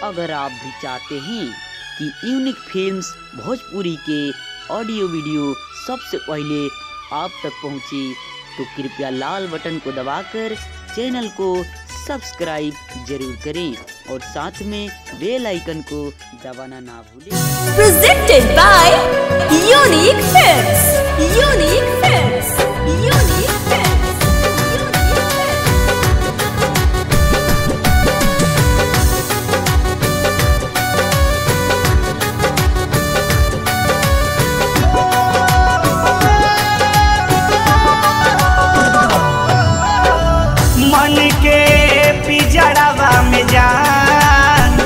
अगर आप भी चाहते हैं कि यूनिक फिल्म्स भोजपुरी के ऑडियो वीडियो सबसे पहले आप तक पहुंचे, तो कृपया लाल बटन को दबाकर चैनल को सब्सक्राइब जरूर करें और साथ में बेल आइकन को दबाना ना भूलें। Presented by Unique Films. Unique Films. Unique Films. मन के पिजड़ावा में जान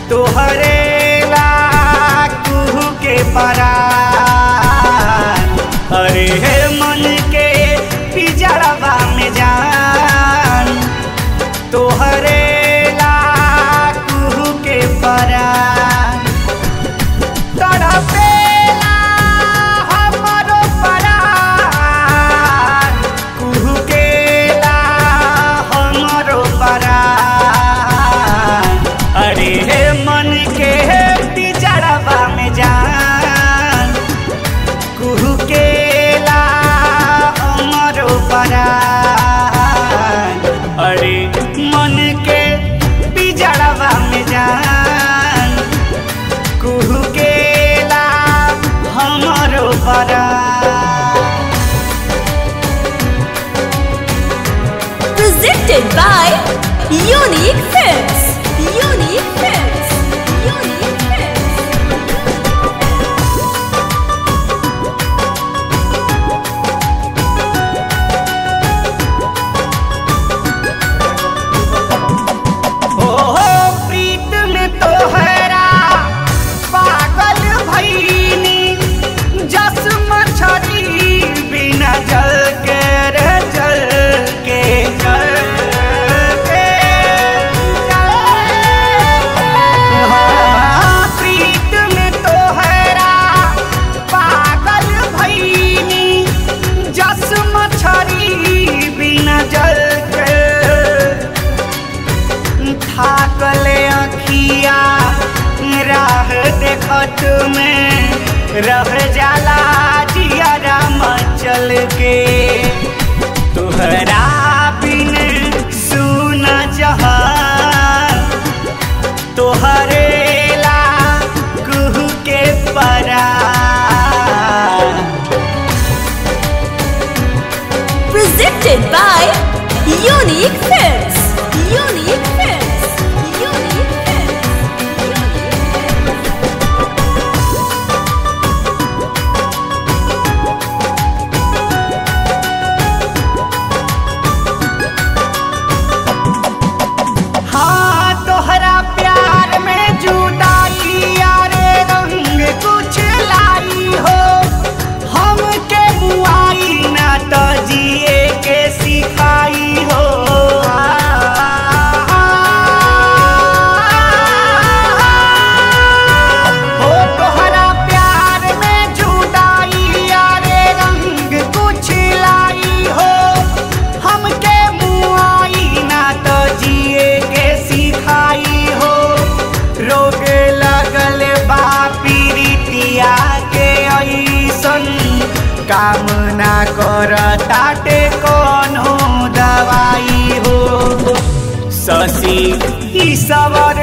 तोहरे लाकू के परान, अरे हे मन के पिजड़ावा में जान तोहरे लाकू के परान, तड़पेला हमरो परान कुहू के अरे हे मन के पिजड़ावा में जान कुहू के ला हमरो परान, अरे मन के पिजड़ावा में जान कुहू के ला हमरो परान। Presented by Unique Films. Unique Films. Unique Films. ओहो प्रीत में तोहरा पागल भईनी, जस मछली बिना जल के रे जल के जल के प्रीत में तोहरा पागल भईनी, जस मछली बिना जल के थाकले अखिया राह देखत में रह जाला जियारा मचल के, तोहरा बिन सुन जहां तोहरे ला कुहू के परान। Presented by Unique Films. Unique Films. Unique Films. हाँ तोहरा प्यार में जुदाई यारे रंग कुछ लाई हो, हमके बुआई ना तो जिए के सिखाई हो। हो तोहरा प्यार में जुदाई यारे रंग कुछ लाई हो, हमके बुआई ना तो जिए के सिखाई हो। रोग लगल बा पीरितिया के ऐसन काम ना कर ताटे कोनो दवाई हो, शशि ईश्वर